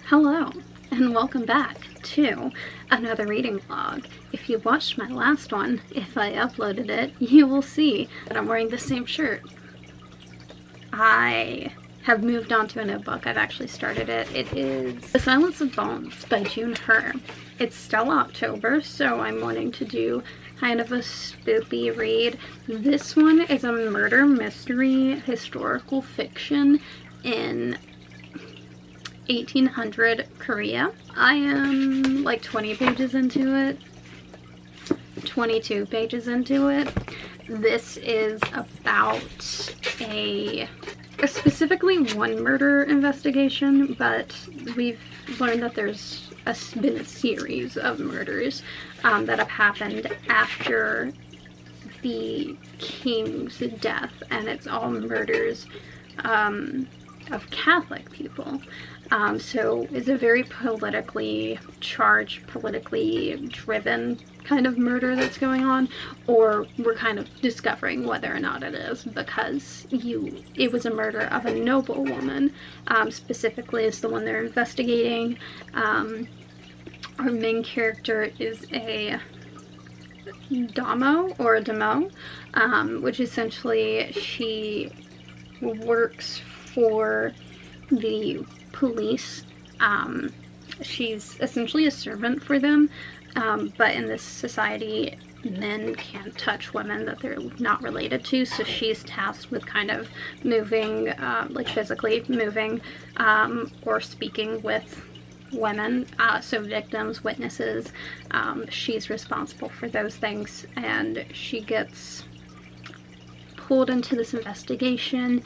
Hello, and welcome back to another reading vlog. If you watched my last one, if I uploaded it, you will see that I'm wearing the same shirt. I have moved on to a new book. I've actually started it. It is The Silence of Bones by June Her. It's still October, so I'm wanting to do kind of a spoopy read. This one is a murder mystery historical fiction in 1800 Korea. I am like 20 pages into it, 22 pages into it. This is about a specifically one murder investigation, but we've learned that there's been a series of murders that have happened after the king's death, and it's all murders of Catholic people. So it's a very politically charged, politically driven kind of murder that's going on, or we're kind of discovering whether or not it is, because it was a murder of a noble woman, specifically is the one they're investigating. Our main character is a damo, or a damo, which essentially she works for the police. She's essentially a servant for them, but in this society men can't touch women that they're not related to, so she's tasked with kind of moving, like physically moving, or speaking with women, so victims, witnesses. She's responsible for those things, and she gets pulled into this investigation.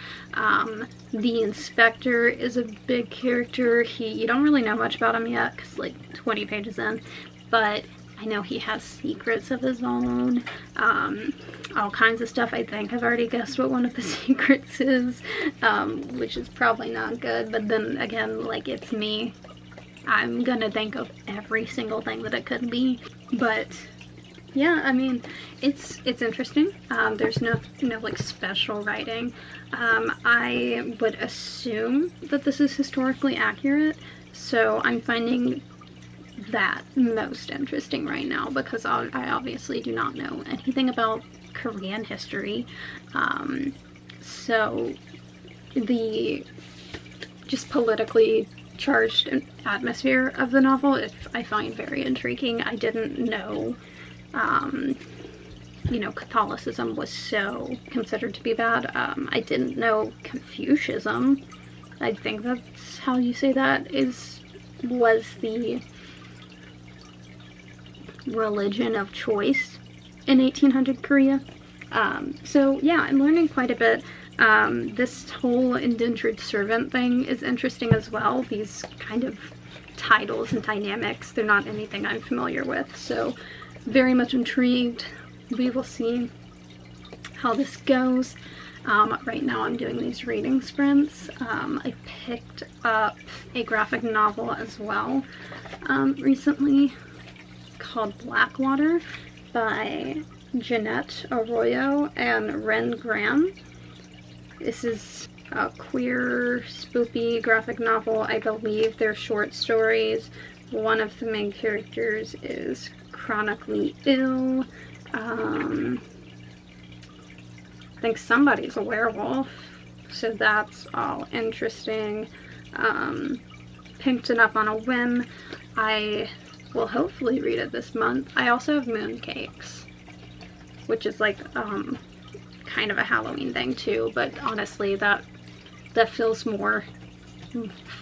The inspector is a big character. You don't really know much about him yet, because like 20 pages in, but I know he has secrets of his own, all kinds of stuff. I think I've already guessed what one of the secrets is, which is probably not good, but then again, like, it's me. I'm gonna think of every single thing that it could be. But yeah, I mean, it's interesting. There's no like special writing. I would assume that this is historically accurate, so I'm finding that most interesting right now, because I obviously do not know anything about Korean history. So the just politically charged atmosphere of the novel I find very intriguing. I didn't know you know, Catholicism was so considered to be bad. I didn't know Confucianism, I think that's how you say that, was the religion of choice in 1800 Korea. So yeah, I'm learning quite a bit. This whole indentured servant thing is interesting as well. These kind of titles and dynamics, they're not anything I'm familiar with, so very much intrigued. We will see how this goes. Right now I'm doing these reading sprints. I picked up a graphic novel as well recently called Blackwater by Jeanette Arroyo and Ren Graham. This is a queer, spoopy graphic novel. I believe they're short stories. One of the main characters is chronically ill. I think somebody's a werewolf, so that's all interesting. Picked it up on a whim. I will hopefully read it this month. I also have mooncakes, which is like kind of a Halloween thing too, but honestly that feels more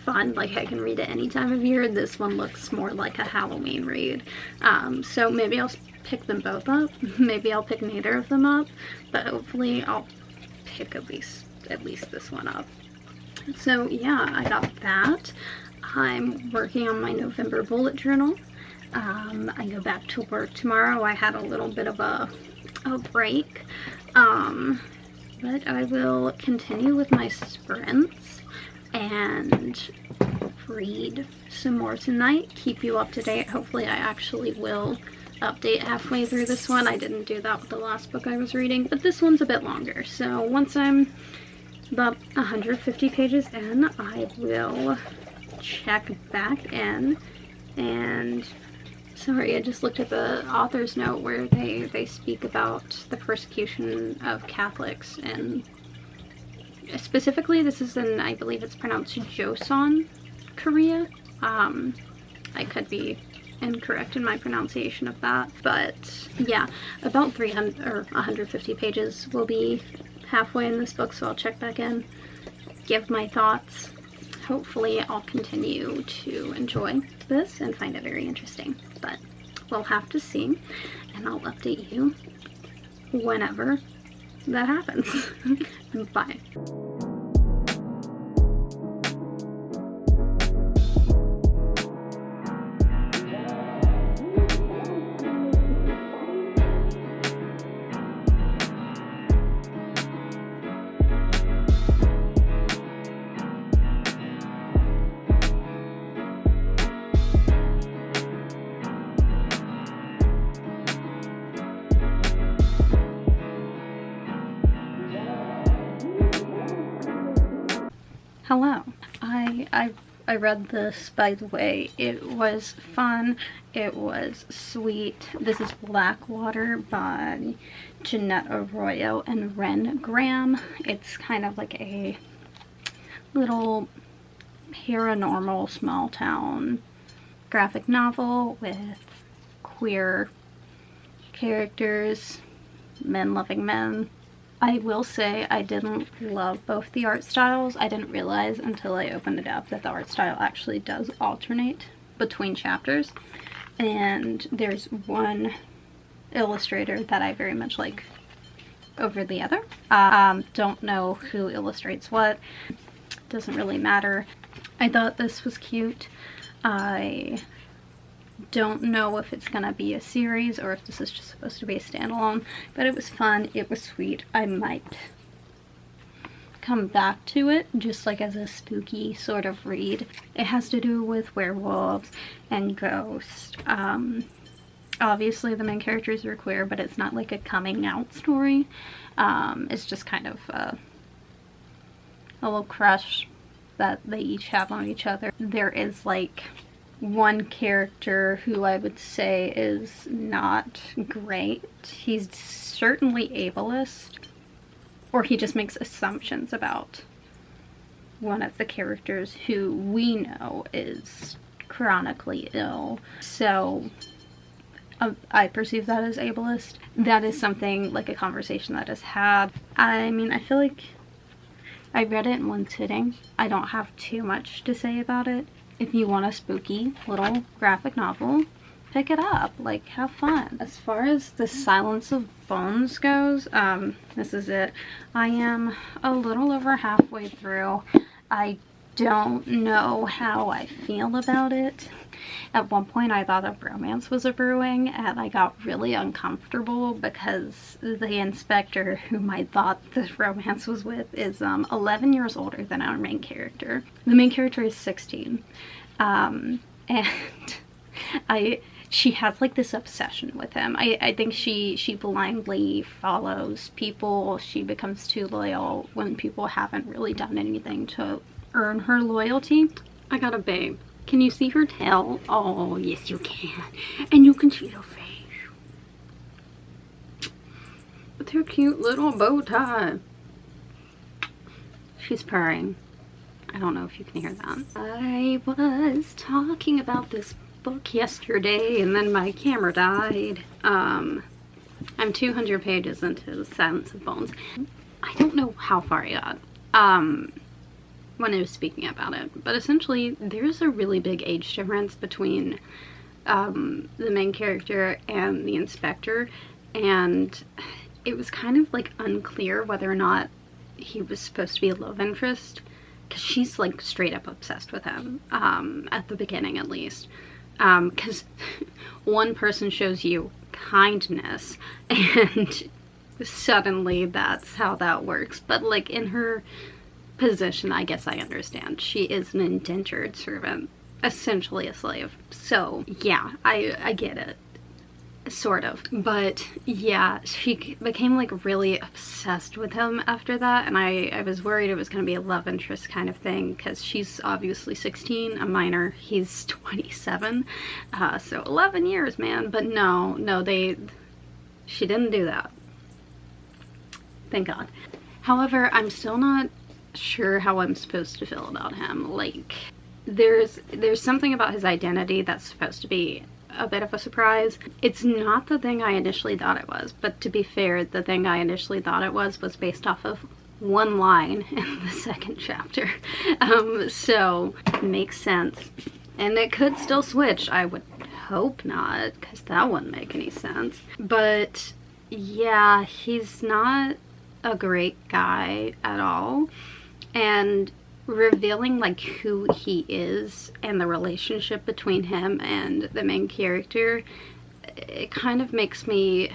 fun, like I can read it any time of year. This one looks more like a Halloween read, so maybe I'll pick them both up. Maybe I'll pick neither of them up, but hopefully I'll pick at least this one up. So yeah, I got that. I'm working on my November bullet journal. I go back to work tomorrow. I had a little bit of a break, but I will continue with my sprints and read some more tonight, keep you up to date. Hopefully I actually will update halfway through this one. I didn't do that with the last book I was reading, but this one's a bit longer, so once I'm about 150 pages in, I will check back in. And sorry, I just looked at the author's note where they speak about the persecution of Catholics, and specifically this is in, I believe it's pronounced Joseon, Korea. I could be incorrect in my pronunciation of that, but yeah, about 300 or 150 pages will be halfway in this book, so I'll check back in, give my thoughts. Hopefully I'll continue to enjoy this and find it very interesting, but we'll have to see, and I'll update you whenever that happens. Bye. Hello. I read this, by the way. It was fun. It was sweet. This is Blackwater by Jeanette Arroyo and Ren Graham. It's kind of like a little paranormal small town graphic novel with queer characters, men loving men. I will say I didn't love both the art styles. I didn't realize until I opened it up that the art style actually does alternate between chapters. And there's one illustrator that I very much like over the other. Don't know who illustrates what. Doesn't really matter. I thought this was cute. I don't know if it's gonna be a series or if this is just supposed to be a standalone, but it was fun. It was sweet. I might come back to it just like as a spooky sort of read. It has to do with werewolves and ghosts. Obviously the main characters are queer, but it's not like a coming out story. It's just kind of a little crush that they each have on each other. There is like one character who I would say is not great. He's certainly ableist, or he just makes assumptions about one of the characters who we know is chronically ill. So I perceive that as ableist. That is something, like a conversation that is had. I mean, I feel like I read it in one sitting. I don't have too much to say about it. If you want a spooky little graphic novel, pick it up. Like, have fun. As far as the Silence of Bones goes, this is it. I am a little over halfway through. I don't know how I feel about it. At one point I thought a romance was brewing, and I got really uncomfortable because the inspector whom I thought this romance was with is 11 years older than our main character. The main character is 16, and she has like this obsession with him. I think she blindly follows people. She becomes too loyal when people haven't really done anything to earn her loyalty. I got a babe. Can you see her tail? Oh, yes you can. And you can see her face. With her cute little bow tie. She's purring. I don't know if you can hear that. I was talking about this book yesterday and then my camera died. I'm 200 pages into The Silence of Bones. I don't know how far I got when I was speaking about it, but essentially there's a really big age difference between the main character and the inspector, and it was kind of like unclear whether or not he was supposed to be a love interest, because she's like straight up obsessed with him, at the beginning at least, because one person shows you kindness and suddenly that's how that works. But like in her position, I guess I understand. She is an indentured servant, essentially a slave. So yeah, I get it. Sort of. But yeah, she became like really obsessed with him after that, and I was worried it was going to be a love interest kind of thing, because she's obviously 16, a minor, he's 27, so 11 years, man. But no, she didn't do that. Thank God. However, I'm still not sure how I'm supposed to feel about him. Like, there's something about his identity that's supposed to be a bit of a surprise. It's not the thing I initially thought it was, but to be fair, the thing I initially thought it was based off of one line in the second chapter. So it makes sense. And it could still switch. I would hope not, because that wouldn't make any sense. But yeah, he's not a great guy at all. And revealing like who he is and the relationship between him and the main character, it kind of makes me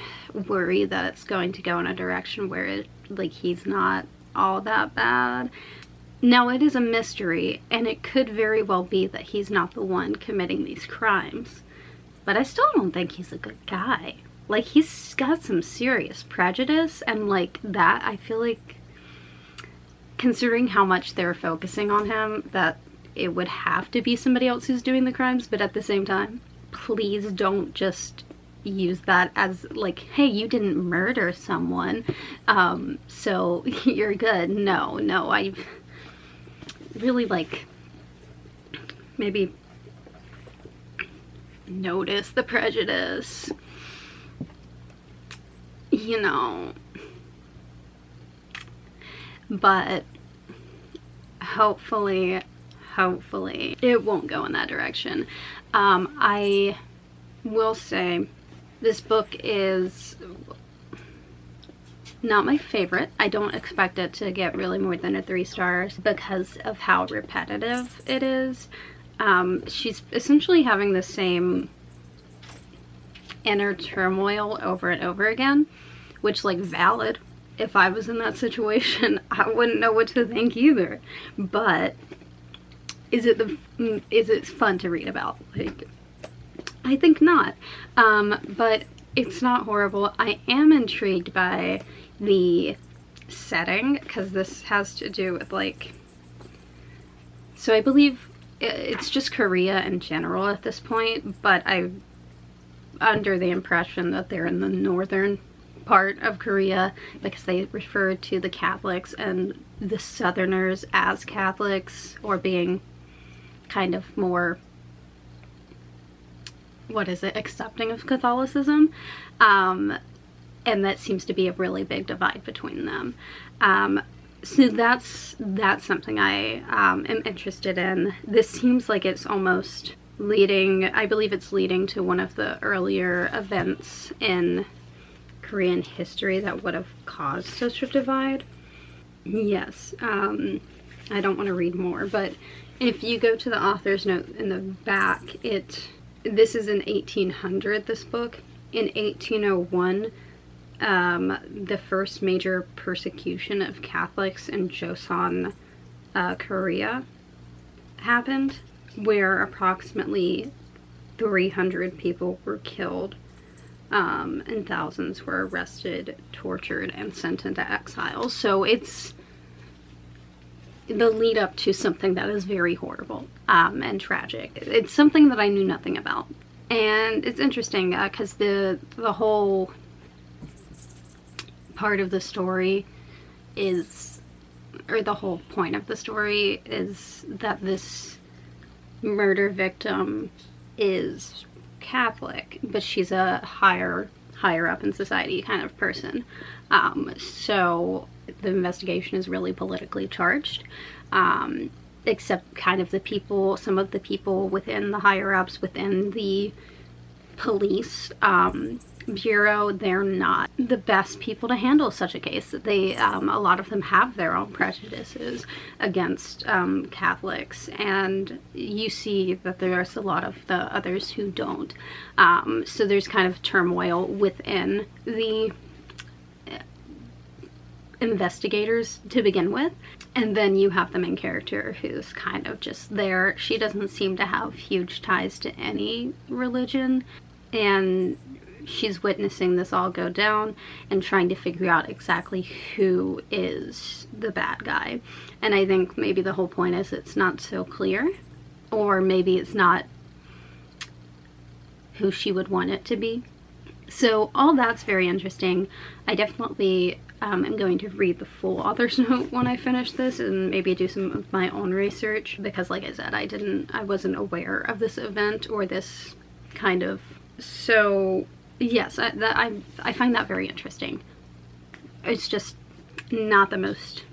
worry that it's going to go in a direction where like he's not all that bad. Now, it is a mystery, and it could very well be that he's not the one committing these crimes, but I still don't think he's a good guy. Like, he's got some serious prejudice, and like that, I feel like, considering how much they're focusing on him, that it would have to be somebody else who's doing the crimes. But at the same time, please don't just use that as like, hey, you didn't murder someone, so you're good. No, I really, like, maybe notice the prejudice, you know. But hopefully it won't go in that direction. I will say this book is not my favorite. I don't expect it to get really more than a 3 stars because of how repetitive it is. She's essentially having the same inner turmoil over and over again, which, like, valid. If I was in that situation, I wouldn't know what to think either. But is it fun to read about? Like, I think not. But it's not horrible. I am intrigued by the setting, because this has to do with, like, so I believe it's just Korea in general at this point, but I'm under the impression that they're in the northern part of Korea, because they refer to the Catholics and the Southerners as Catholics, or being kind of more, what is it, accepting of Catholicism, and that seems to be a really big divide between them. So that's something I am interested in. This seems like it's almost leading, I believe it's leading to one of the earlier events in Korean history that would have caused such a divide. Yes, I don't want to read more, but if you go to the author's note in the back, this is in 1800, this book. In 1801, the first major persecution of Catholics in Joseon, Korea happened, where approximately 300 people were killed, and thousands were arrested, tortured, and sent into exile. So it's the lead up to something that is very horrible and tragic. It's something that I knew nothing about. And it's interesting because the whole part of the story is, or the whole point of the story is that this murder victim is Catholic, but she's a higher up in society kind of person. So the investigation is really politically charged, except kind of some of the people within the higher ups within the police bureau, they're not the best people to handle such a case. They a lot of them have their own prejudices against Catholics, and you see that there's a lot of the others who don't. So there's kind of turmoil within the investigators to begin with, and then you have the main character who's kind of just there. She doesn't seem to have huge ties to any religion, and she's witnessing this all go down and trying to figure out exactly who is the bad guy. And I think maybe the whole point is it's not so clear, or maybe it's not who she would want it to be. So all that's very interesting. I definitely am going to read the full author's note when I finish this and maybe do some of my own research, because like I said, I wasn't aware of this event or this kind of, so yes, I find that very interesting. It's just not the most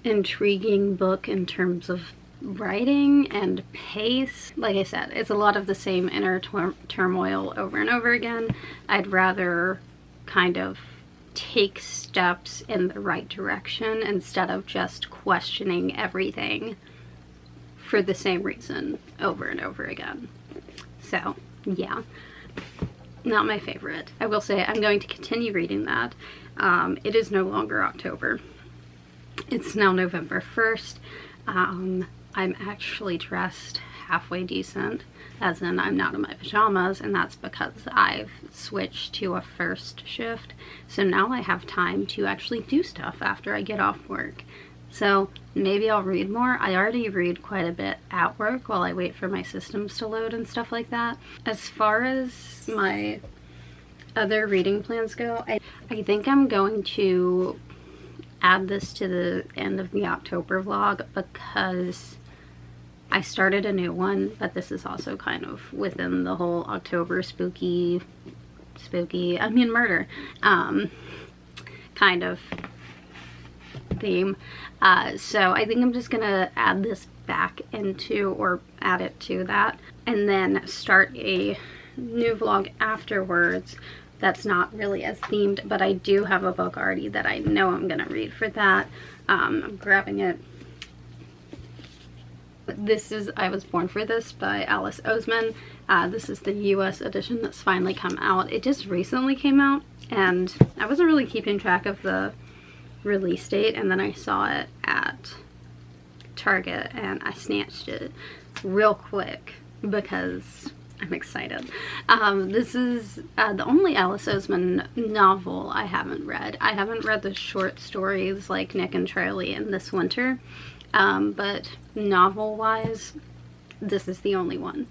intriguing book in terms of writing and pace. Like I said, it's a lot of the same inner turmoil over and over again. I'd rather kind of take steps in the right direction instead of just questioning everything for the same reason over and over again. So yeah, not my favorite. I will say I'm going to continue reading that. It is no longer October. It's now November 1st. I'm actually dressed halfway decent, as in I'm not in my pajamas, and that's because I've switched to a first shift. So now I have time to actually do stuff after I get off work. So maybe I'll read more. I already read quite a bit at work while I wait for my systems to load and stuff like that. As far as my other reading plans go, I think I'm going to add this to the end of the October vlog, because I started a new one, but this is also kind of within the whole October spooky, murder, kind of theme. So I think I'm just gonna add this back into, or add it to that, and then start a new vlog afterwards that's not really as themed, but I do have a book already that I know I'm gonna read for that. I'm grabbing it. This is I Was Born for This by Alice Oseman. This is the US edition that's finally come out. It just recently came out, and I wasn't really keeping track of the release date, and then I saw it at Target and I snatched it real quick because I'm excited. This is the only Alice Oseman novel I haven't read. I haven't read the short stories like Nick and Charlie and This Winter, but novel-wise, this is the only one.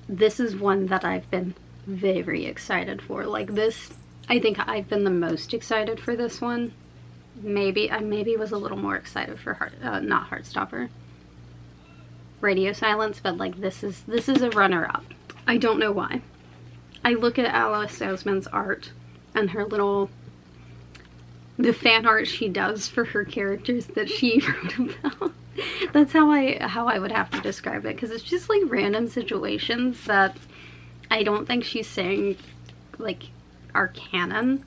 This is one that I've been very excited for. Like this, I think I've been the most excited for this one. I maybe was a little more excited for not Heartstopper, Radio Silence, but like this is a runner-up. I don't know why. I look at Alice Oseman's art and her the fan art she does for her characters that she wrote about. That's how I would have to describe it, because it's just like random situations that I don't think she's saying like are canon,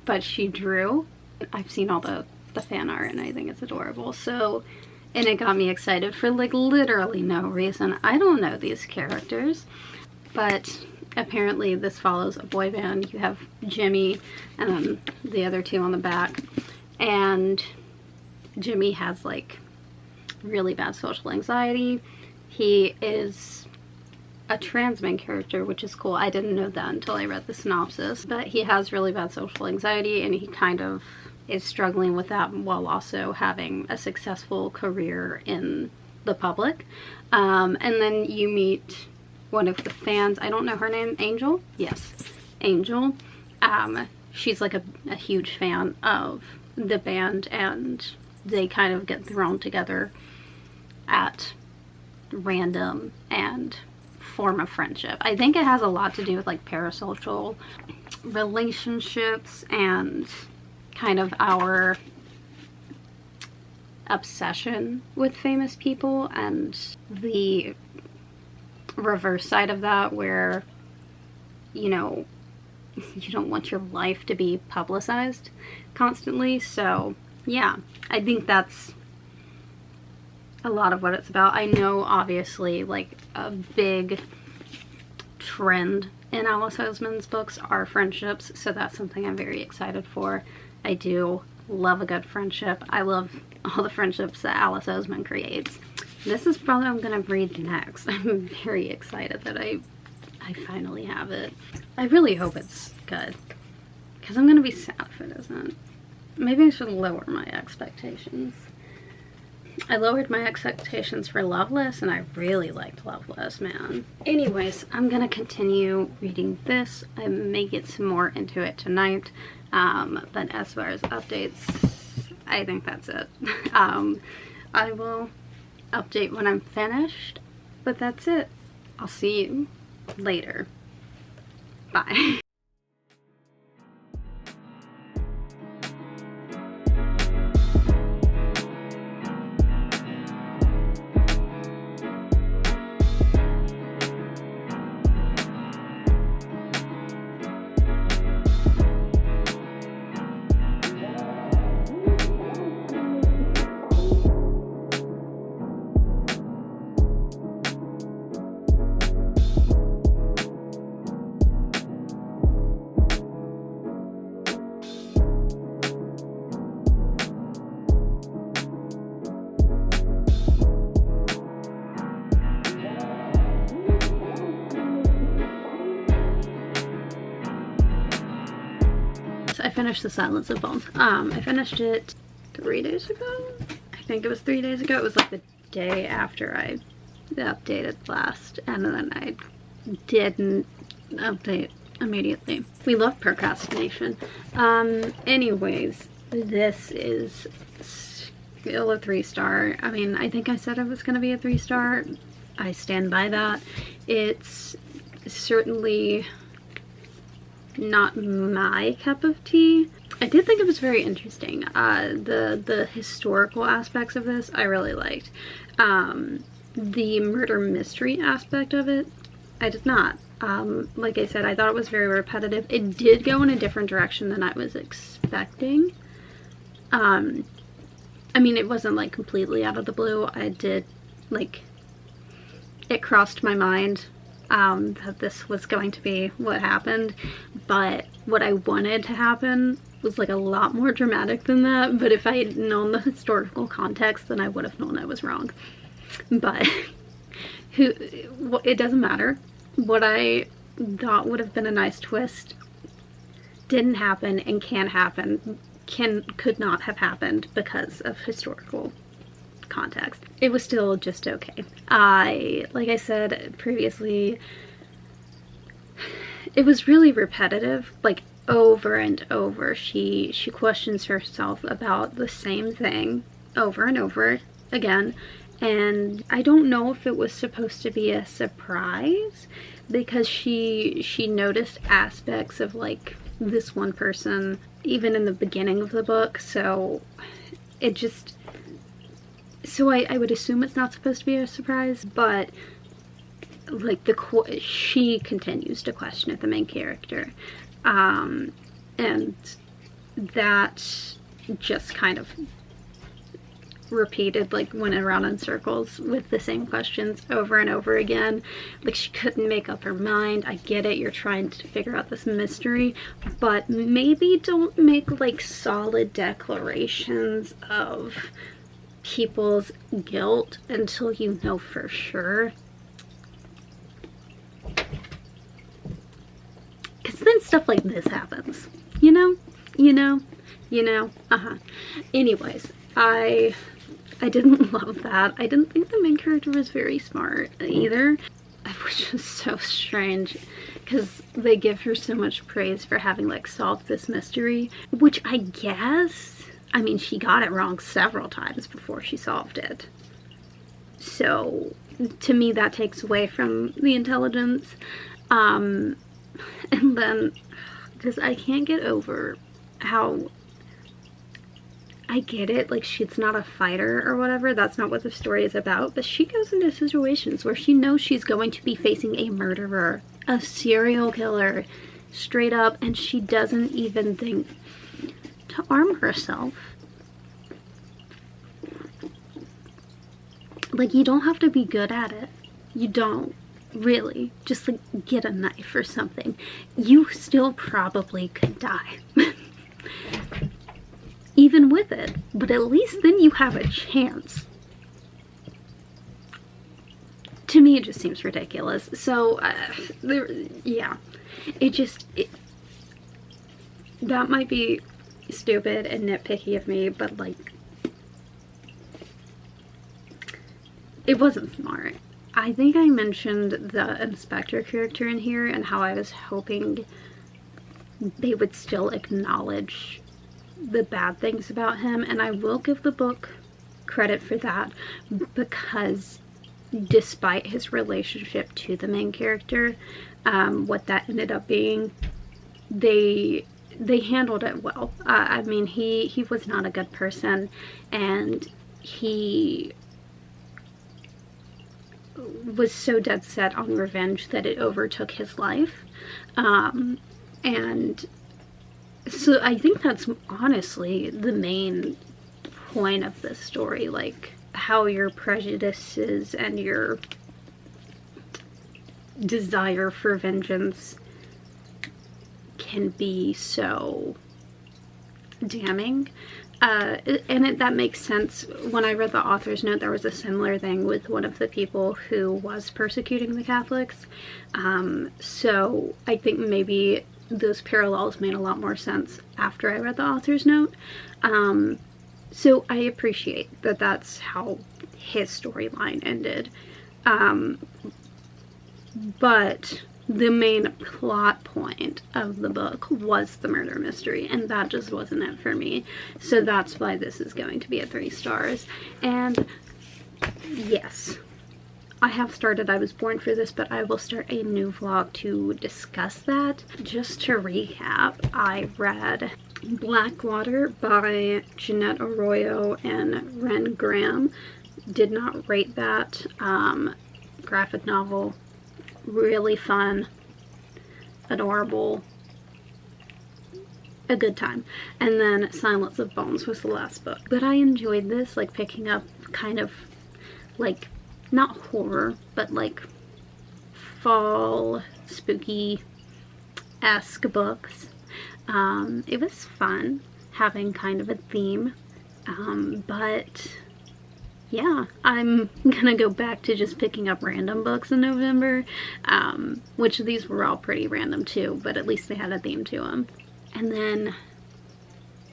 but she drew. I've seen all the fan art and I think it's adorable. So, and it got me excited for like literally no reason. I don't know these characters, but apparently this follows a boy band. You have Jimmy and the other two on the back, and Jimmy has like really bad social anxiety. He is a trans main character, which is cool. I didn't know that until I read the synopsis, but he has really bad social anxiety and he kind of is struggling with that while also having a successful career in the public. And then you meet one of the fans. I don't know her name. Angel? Yes, Angel. She's like a huge fan of the band, and they kind of get thrown together at random and form a friendship. I think it has a lot to do with like parasocial relationships and kind of our obsession with famous people, and the reverse side of that where, you know, you don't want your life to be publicized constantly. So yeah, I think that's a lot of what it's about. I know obviously like a big trend in Alice Oseman's books are friendships, so that's something I'm very excited for. I do love a good friendship. I love all the friendships that Alice Oseman creates. This is probably what I'm gonna read next. I'm very excited that I I finally have it. I really hope it's good, because I'm gonna be sad if it isn't. Maybe I should lower my expectations. I lowered my expectations for Loveless, and I really liked Loveless, man. Anyways, I'm gonna continue reading this. I may get some more into it tonight, but as far as updates, I think that's it. I will update when I'm finished, but that's it. I'll see you later. Bye. I finished The Silence of Bones. I finished it 3 days ago? I think it was 3 days ago. It was like the day after I updated last, and then I didn't update immediately. We love procrastination. Anyways, this is still a 3-star. I mean, I think I said it was going to be a 3-star. I stand by that. It's certainly not my cup of tea. I did think it was very interesting. The historical aspects of this I really liked. The murder mystery aspect of it, I did not. Like I said, I thought it was very repetitive. It did go in a different direction than I was expecting. I mean, it wasn't like completely out of the blue. I did, like, it crossed my mind that this was going to be what happened, but what I wanted to happen was like a lot more dramatic than that. But if I had known the historical context, then I would have known I was wrong. But it doesn't matter. What I thought would have been a nice twist didn't happen, and could not have happened because of historical context. It was still just okay. Like I said previously, it was really repetitive, like over and over. She questions herself about the same thing over and over again, and I don't know if it was supposed to be a surprise, because she noticed aspects of like this one person even in the beginning of the book, so it just, so I would assume it's not supposed to be a surprise, but like she continues to question it, the main character, and that just kind of repeated, like went around in circles with the same questions over and over again. Like she couldn't make up her mind. I get it, you're trying to figure out this mystery, but maybe don't make like solid declarations of people's guilt until you know for sure, because then stuff like this happens, you know. Anyways, I didn't love that. I didn't think the main character was very smart either, which is so strange, because they give her so much praise for having like solved this mystery, which I guess, I mean, she got it wrong several times before she solved it. So to me, that takes away from the intelligence. And then just, I can't get over how, I get it, like she's not a fighter or whatever, that's not what the story is about, but she goes into situations where she knows she's going to be facing a murderer, a serial killer, straight up, and she doesn't even think to arm herself. Like, you don't have to be good at it. You don't, really. Just like get a knife or something. You still probably could die. Even with it, but at least then you have a chance to me it just seems ridiculous. So yeah, that might be stupid and nitpicky of me, but like, it wasn't smart. I think I mentioned the inspector character in here and how I was hoping they would still acknowledge the bad things about him, and I will give the book credit for that, because despite his relationship to the main character, what that ended up being, they handled it well. I mean, he was not a good person, and he was so dead set on revenge that it overtook his life. And so I think that's honestly the main point of this story, like how your prejudices and your desire for vengeance can be so damning. And that makes sense. When I read the author's note, there was a similar thing with one of the people who was persecuting the Catholics. So I think maybe those parallels made a lot more sense after I read the author's note. So I appreciate that that's how his storyline ended. But the main plot point of the book was the murder mystery, and that just wasn't it for me. So that's why this is going to be a 3 stars. And yes, I have started I Was Born for this, but I will start a new vlog to discuss that. Just to recap, I read Blackwater by Jeanette Arroyo and Ren Graham. Did not rate that. Graphic novel. Really fun, adorable, a good time. And then Silence of Bones was the last book. But I enjoyed this, like picking up kind of like, not horror, but like fall, spooky-esque books. It was fun having kind of a theme, but yeah, I'm gonna go back to just picking up random books in November, which these were all pretty random too, but at least they had a theme to them. And then,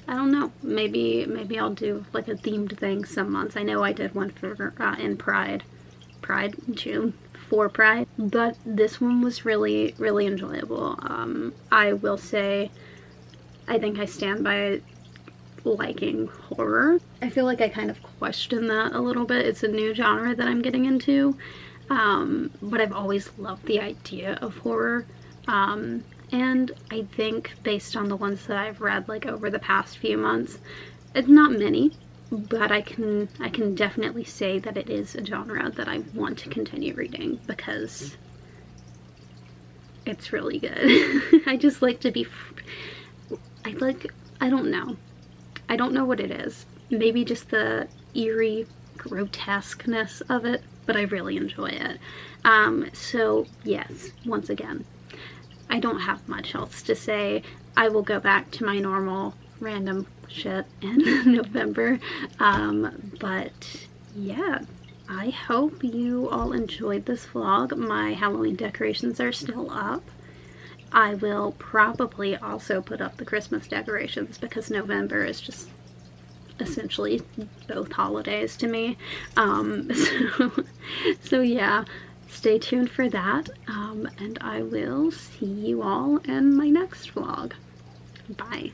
I don't know, maybe I'll do like a themed thing some months. I know I did one for in Pride June, for Pride, but this one was really, really enjoyable. I will say, I think I stand by liking horror. I feel like I kind of question that a little bit. It's a new genre that I'm getting into, but I've always loved the idea of horror, and I think based on the ones that I've read like over the past few months, it's not many, but I can definitely say that it is a genre that I want to continue reading because it's really good. I just like to be, I don't know what it is. Maybe just the eerie grotesqueness of it, but I really enjoy it. So yes, once again, I don't have much else to say. I will go back to my normal random shit in November. But yeah, I hope you all enjoyed this vlog. My Halloween decorations are still up. I will probably also put up the Christmas decorations because November is just essentially both holidays to me. So yeah, stay tuned for that, and I will see you all in my next vlog. Bye.